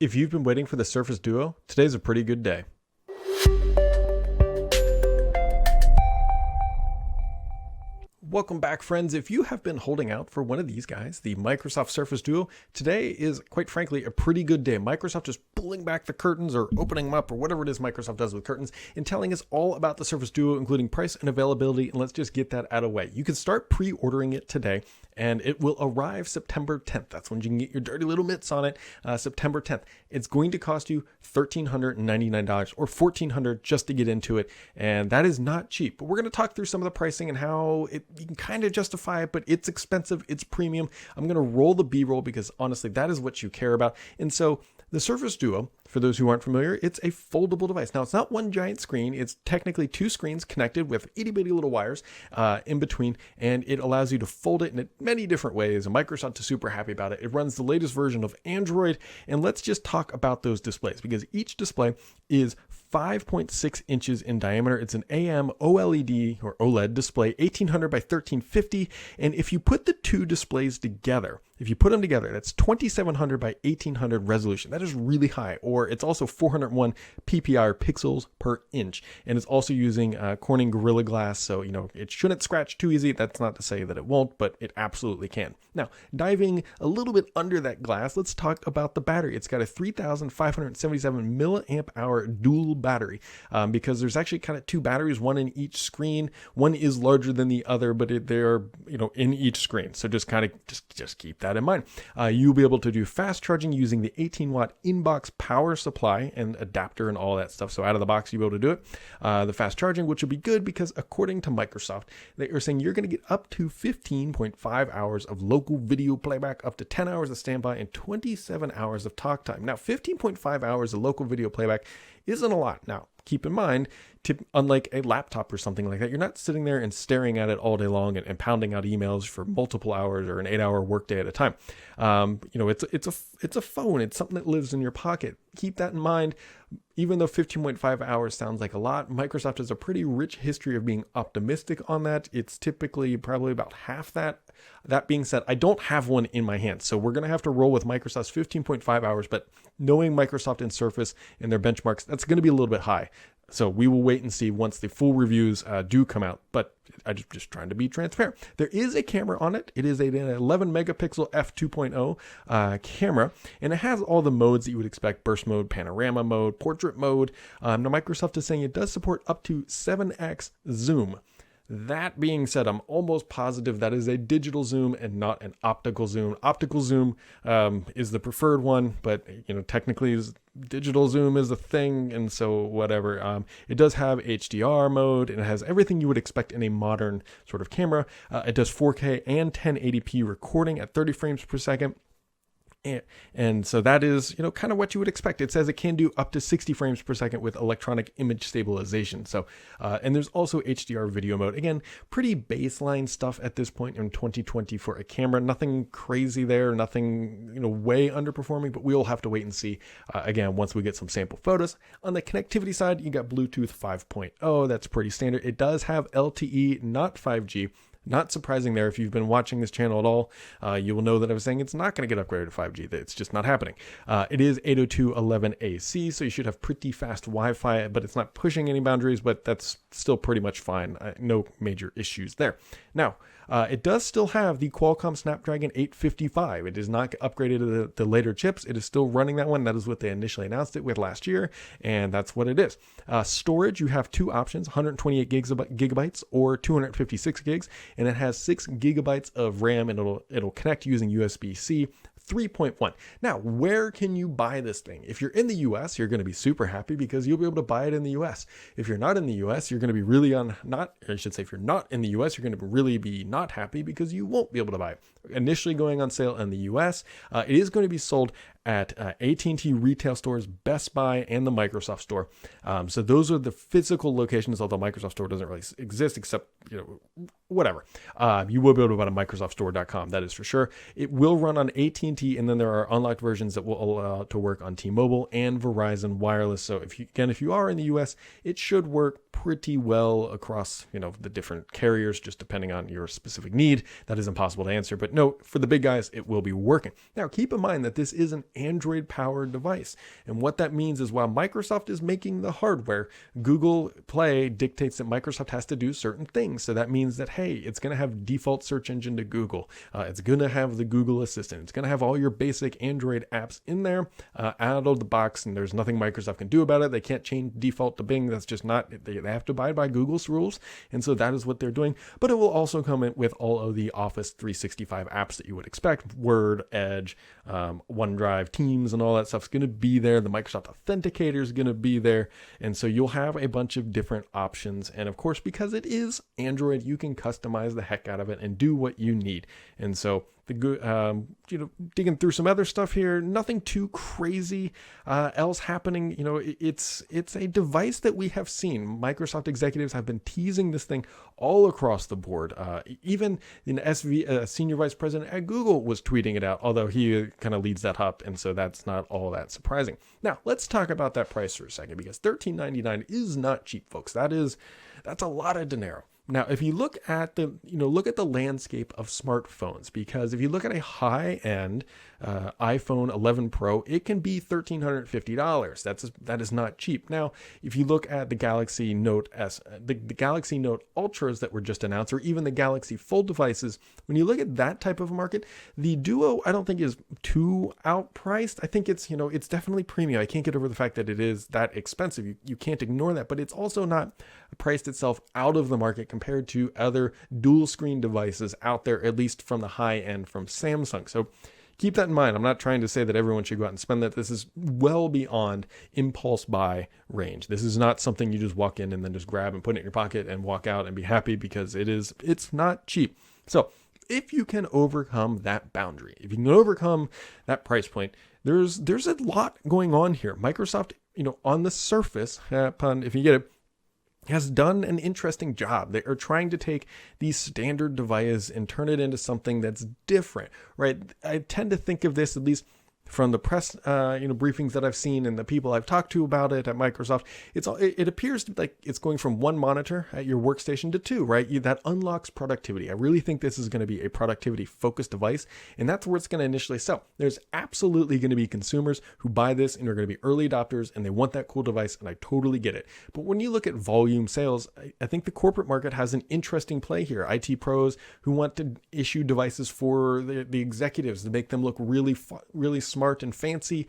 If you've been waiting for the Surface Duo, today's a pretty good day. Welcome back, friends. If you have been holding out for one of these guys, the Microsoft Surface Duo, today is, quite frankly, a pretty good day. Microsoft is pulling back the curtains or opening them up or whatever it is Microsoft does with curtains and telling us all about the Surface Duo, including price and availability. And let's just get that out of the way. You can start pre-ordering it today, and it will arrive September 10th. That's when you can get your dirty little mitts on it, September 10th. It's going to cost you $1,399 or $1,400 just to get into it, and that is not cheap. But we're going to talk through some of the pricing and how you can kind of justify it, but it's expensive, it's premium. I'm going to roll the B-roll because honestly, that is what you care about. And so the Surface Duo, for those who aren't familiar, it's a foldable device. Now, it's not one giant screen. It's technically two screens connected with itty bitty little wires in between, and it allows you to fold it in many different ways. And Microsoft is super happy about it. It runs the latest version of Android. And let's just talk about those displays because each display is 5.6 inches in diameter. It's an AM OLED or OLED display, 1800 by 1350. And if you put the two displays together, that's 2700 by 1800 resolution. That is really high. Or it's also 401 PPI or pixels per inch. And it's also using Corning Gorilla Glass. So, it shouldn't scratch too easy. That's not to say that it won't, but it absolutely can. Now, diving a little bit under that glass, let's talk about the battery. It's got a 3,577 milliamp hour dual battery because there's actually kind of two batteries, one in each screen. One is larger than the other, but they're in each screen. So just just keep that in mind. You'll be able to do fast charging using the 18-watt inbox power supply and adapter and all that stuff. So out of the box, you'll be able to do it. The fast charging, which will be good because according to Microsoft, they are saying you're going to get up to 15.5 hours of local video playback, up to 10 hours of standby, and 27 hours of talk time. Now, 15.5 hours of local video playback isn't a lot. Now, keep in mind, unlike a laptop or something like that, you're not sitting there and staring at it all day long and pounding out emails for multiple hours or an 8-hour workday at a time. It's a phone. It's something that lives in your pocket. Keep that in mind. Even though 15.5 hours sounds like a lot, Microsoft has a pretty rich history of being optimistic on that. It's typically probably about half that. That being said, I don't have one in my hand, so we're going to have to roll with Microsoft's 15.5 hours, but knowing Microsoft and Surface and their benchmarks, that's going to be a little bit high. So we will wait and see once the full reviews do come out, but I'm just trying to be transparent. There is a camera on it. It is an 11 megapixel f2.0 camera, and it has all the modes that you would expect: burst mode, panorama mode, portrait mode. Now Microsoft is saying it does support up to 7x zoom. That being said, I'm almost positive that is a digital zoom and not an optical zoom. Optical zoom is the preferred one, but technically digital zoom is a thing, and so whatever. It does have HDR mode, and it has everything you would expect in a modern sort of camera. It does 4K and 1080p recording at 30 frames per second. And so that is, kind of what you would expect. It says it can do up to 60 frames per second with electronic image stabilization. So, and there's also HDR video mode. Again, pretty baseline stuff at this point in 2020 for a camera. Nothing crazy there, nothing, way underperforming, but we'll have to wait and see, again, once we get some sample photos. On the connectivity side, you got Bluetooth 5.0. That's pretty standard. It does have LTE, not 5G. Not surprising there. If you've been watching this channel at all, you will know that I was saying it's not going to get upgraded to 5G. It's just not happening. It is 802.11ac, so you should have pretty fast Wi-Fi, but it's not pushing any boundaries, but that's still pretty much fine. No major issues there. Now, it does still have the Qualcomm Snapdragon 855. It is not upgraded to the later chips. It is still running that one. That is what they initially announced it with last year, and that's what it is. Storage, you have two options: 128 gigabytes or 256 gigs, and it has 6 gigabytes of RAM, and it'll connect using USB-C 3.1. Now, where can you buy this thing? If you're in the US, you're going to be super happy because you'll be able to buy it in the US. If you're not in the US, you're going to be if you're not in the US, you're going to really be not happy because you won't be able to buy it. Initially going on sale in the US, it is going to be sold at AT&T retail stores, Best Buy, and the Microsoft Store. So those are the physical locations, although Microsoft Store doesn't really exist except, whatever. You will be able to buy it on MicrosoftStore.com, that is for sure. It will run on AT&T, and then there are unlocked versions that will allow it to work on T-Mobile and Verizon Wireless. So if you are in the US, it should work pretty well across, the different carriers, just depending on your specific need. That is impossible to answer, but no, for the big guys, it will be working. Now, keep in mind that this is an Android powered device. And what that means is while Microsoft is making the hardware, Google Play dictates that Microsoft has to do certain things. So that means that, hey, it's going to have default search engine to Google. It's going to have the Google Assistant. It's going to have all your basic Android apps in there out of the box, and there's nothing Microsoft can do about it. They can't change default to Bing. That's just not, they have to abide by Google's rules. And so that is what they're doing. But it will also come in with all of the Office 365 apps that you would expect. Word, Edge, OneDrive, Teams, and all that stuff is going to be there. The Microsoft Authenticator is going to be there. And so you'll have a bunch of different options. And of course, because it is Android, you can customize the heck out of it and do what you need. And so digging through some other stuff here, nothing too crazy else happening. It's a device that we have seen. Microsoft executives have been teasing this thing all across the board. Even senior vice president at Google was tweeting it out, although he kind of leads that up, and so that's not all that surprising. Now, let's talk about that price for a second, because $13.99 is not cheap, folks. That's a lot of dinero. Now, if you look at the landscape of smartphones, because if you look at a high-end iPhone 11 Pro, it can be $1,350. That is not cheap. Now, if you look at the Galaxy Note S, the Galaxy Note Ultras that were just announced, or even the Galaxy Fold devices, when you look at that type of market, the Duo I don't think is too outpriced. I think it's definitely premium. I can't get over the fact that it is that expensive. You can't ignore that, but it's also not priced itself out of the market compared to other dual screen devices out there, at least from the high end from Samsung. So keep that in mind. I'm not trying to say that everyone should go out and spend that. This is well beyond impulse buy range. This is not something you just walk in and then just grab and put it in your pocket and walk out and be happy, because it's not cheap. So if you can overcome that boundary, if you can overcome that price point, there's a lot going on here. Microsoft, on the surface, if you get it, has done an interesting job. They are trying to take these standard devices and turn it into something that's different, right? I tend to think of this, at least from the press, briefings that I've seen and the people I've talked to about it at Microsoft, it appears like it's going from one monitor at your workstation to two, right? That unlocks productivity. I really think this is going to be a productivity focused device, and that's where it's going to initially sell. There's absolutely going to be consumers who buy this and are going to be early adopters, and they want that cool device, and I totally get it. But when you look at volume sales, I think the corporate market has an interesting play here. IT pros who want to issue devices for the executives to make them look really smart and fancy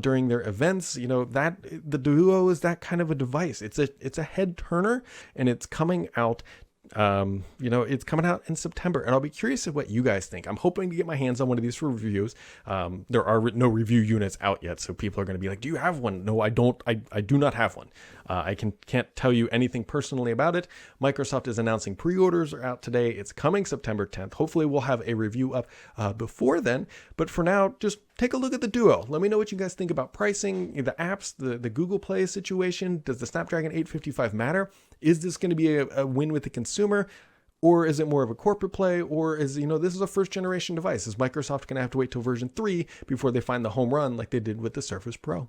during their events. That the Duo is that kind of a device. It's a head turner, and it's coming out. It's coming out in September, and I'll be curious of what you guys think. I'm hoping to get my hands on one of these for reviews. There are no review units out yet, so people are going to be like, "Do you have one?" No, I don't. I do not have one. I can't tell you anything personally about it. Microsoft is announcing pre-orders are out today. It's coming September 10th. Hopefully, we'll have a review up before then. But for now, just take a look at the Duo. Let me know what you guys think about pricing, the apps, the Google Play situation. Does the Snapdragon 855 matter? Is this going to be a win with the consumer? Or is it more of a corporate play? Or is, this is a first generation device? Is Microsoft going to have to wait till version 3 before they find the home run like they did with the Surface Pro?